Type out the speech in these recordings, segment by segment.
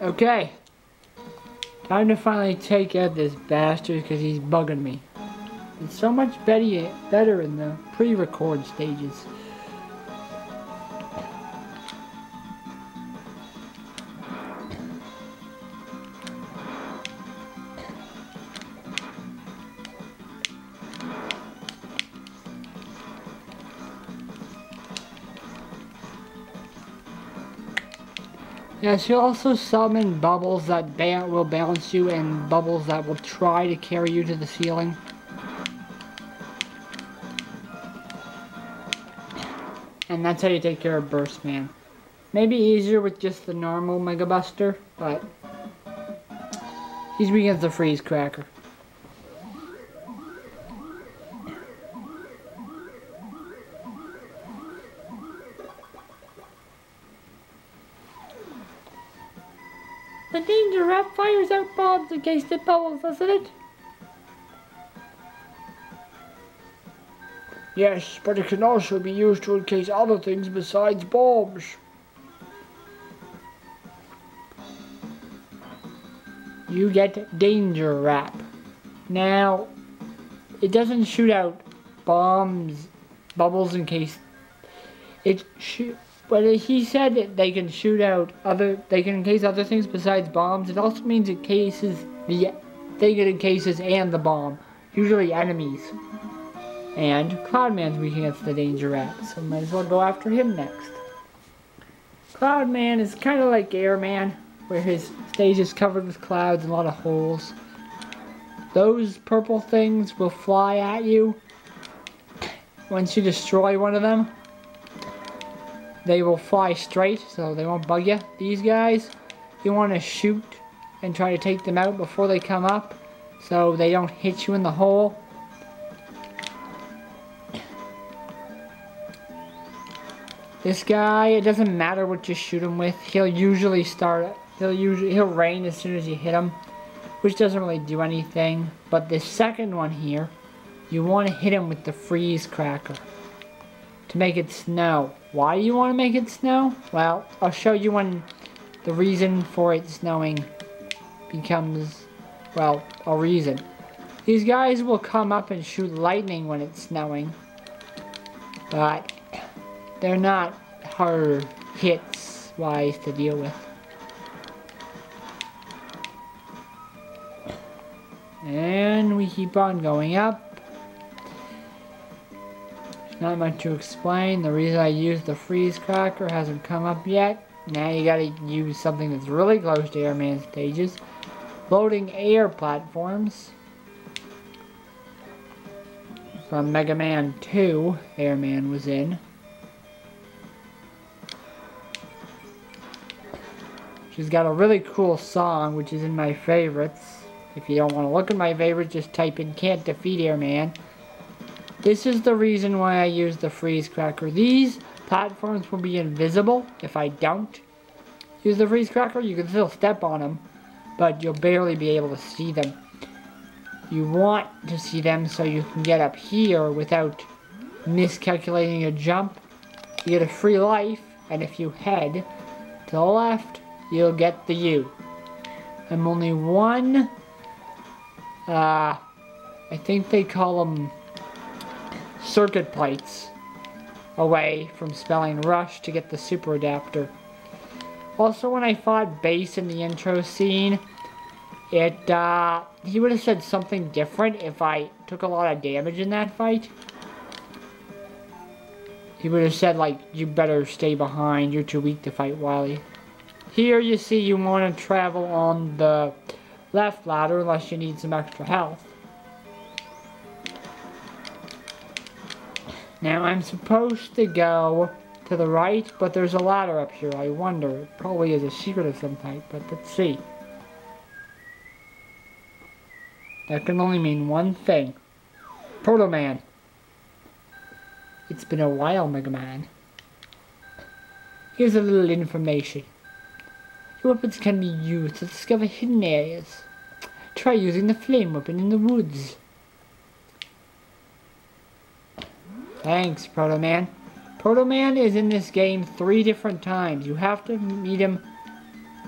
Okay. Time to finally take out this bastard because he's bugging me. It's so much better in the pre-record stages. Yes, you'll also summon bubbles that will balance you and bubbles that will try to carry you to the ceiling. And that's how you take care of Burst Man. Maybe easier with just the normal Mega Buster, but he's weak against the Freeze Cracker. The Danger Wrap fires out bombs in case it bubbles, doesn't it? Yes, but it can also be used to encase other things besides bombs. You get Danger Wrap. Now, it doesn't shoot out bombs, bubbles in case but he said that they can shoot out they can encase other things besides bombs. It also means it cases the thing it encases and the bomb, usually enemies. And Cloudman's weak against the Danger Rat, so might as well go after him next. Cloudman is kind of like Airman, where his stage is covered with clouds and a lot of holes. Those purple things will fly at you. Once you destroy one of them, they will fly straight, so they won't bug you. These guys, you want to shoot and try to take them out before they come up, so they don't hit you in the hole. This guy, it doesn't matter what you shoot him with. He'll rain as soon as you hit him, which doesn't really do anything. But the second one here, you want to hit him with the Freeze Cracker to make it snow. Why do you want to make it snow? Well, I'll show you when the reason for it snowing becomes, well, a reason. These guys will come up and shoot lightning when it's snowing, but they're not hard hits wise to deal with. And we keep on going up. Not much to explain. The reason I used the Freeze Cracker hasn't come up yet. Now you gotta use something that's really close to Airman stages. Loading air platforms. From Mega Man 2, Airman was in. She's got a really cool song, which is in my favorites. If you don't want to look at my favorites, just type in Can't Defeat Airman. This is the reason why I use the Freeze Cracker. These platforms will be invisible if I don't use the Freeze Cracker. You can still step on them, but you'll barely be able to see them. You want to see them so you can get up here without miscalculating a jump. You get a free life, and if you head to the left, you'll get the U. I'm only one, I think they call them circuit plates away from spelling Rush to get the super adapter. Also, when I fought Bass in the intro scene, he would have said something different if I took a lot of damage in that fight. He would have said, like, you better stay behind, you're too weak to fight Wily. Here you see you want to travel on the left ladder unless you need some extra health. Now I'm supposed to go to the right, but there's a ladder up here. I wonder, it probably is a secret of some type, but let's see. That can only mean one thing. Proto Man. It's been a while, Mega Man. Here's a little information. Your weapons can be used to discover hidden areas. Try using the flame weapon in the woods. Thanks, Proto Man. Proto Man is in this game 3 different times. You have to meet him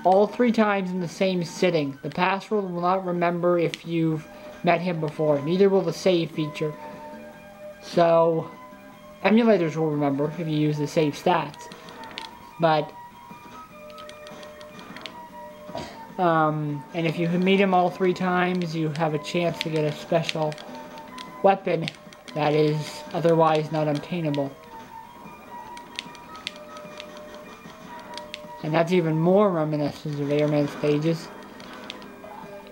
all 3 times in the same sitting. The password will not remember if you've met him before. Neither will the save feature. So, emulators will remember if you use the save stats. But, and if you meet him all 3 times, you have a chance to get a special weapon that is otherwise not obtainable. And that's even more reminiscent of Airman stages.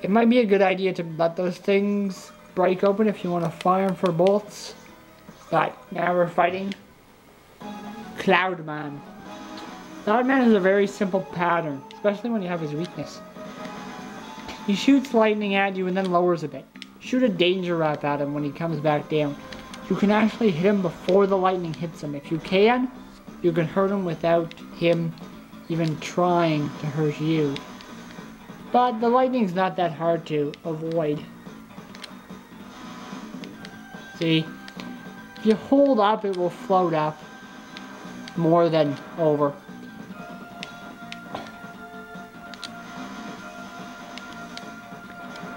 It might be a good idea to let those things break open if you want to fire them for bolts. But now we're fighting Cloudman. Cloudman has a very simple pattern, especially when you have his weakness. He shoots lightning at you and then lowers a bit. Shoot a danger wrap at him when he comes back down. You can actually hit him before the lightning hits him. If you can hurt him without him even trying to hurt you. But the lightning's not that hard to avoid. See, if you hold up, it will float up more than over.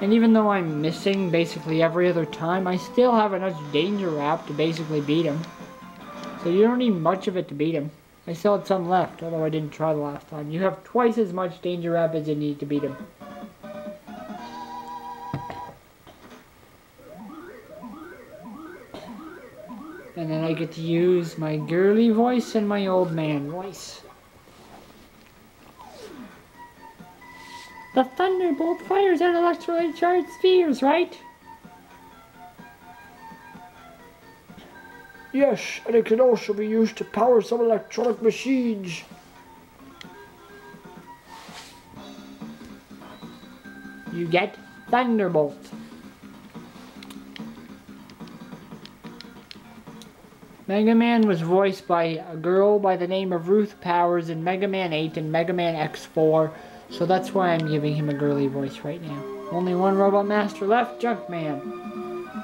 And even though I'm missing basically every other time, I still have enough danger wrap to basically beat him. So you don't need much of it to beat him. I still had some left, although I didn't try the last time. You have twice as much danger wrap as you need to beat him. And then I get to use my girly voice and my old man voice. The thunderbolt fires out electrically charged spheres, right? Yes, and it can also be used to power some electronic machines. You get Thunderbolt. Mega Man was voiced by a girl by the name of Ruth Powers in Mega Man 8 and Mega Man X4, so that's why I'm giving him a girly voice right now. Only one Robot Master left, Junkman.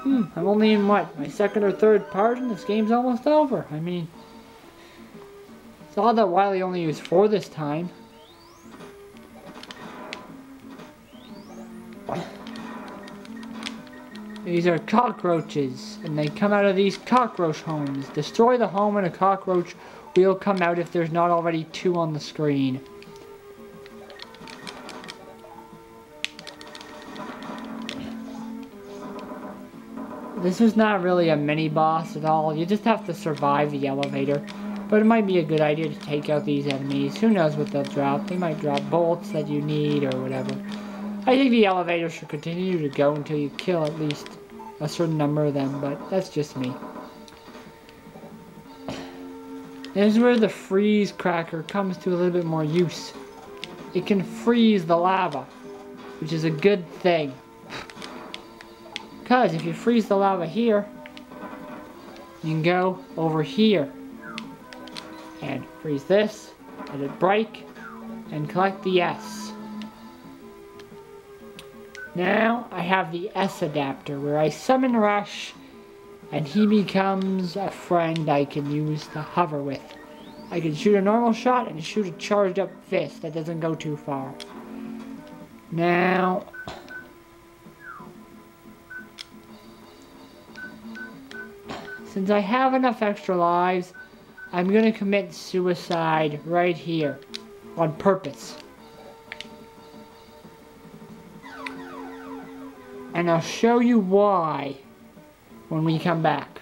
I'm only in what, my second or third part and this game's almost over. I mean, it's odd that Wily only used 4 this time. These are cockroaches, and they come out of these cockroach homes. Destroy the home and a cockroach will come out if there's not already 2 on the screen. This is not really a mini-boss at all. You just have to survive the elevator. But it might be a good idea to take out these enemies. Who knows what they'll drop. They might drop bolts that you need or whatever. I think the elevator should continue to go until you kill at least a certain number of them, but that's just me. This is where the freeze cracker comes to a little bit more use. It can freeze the lava, which is a good thing. Because if you freeze the lava here, you can go over here and freeze this, let it break, and collect the S. Now I have the S adapter where I summon Rush and he becomes a friend I can use to hover with. I can shoot a normal shot and shoot a charged up fist that doesn't go too far. Now, since I have enough extra lives, I'm gonna commit suicide right here on purpose. And I'll show you why when we come back.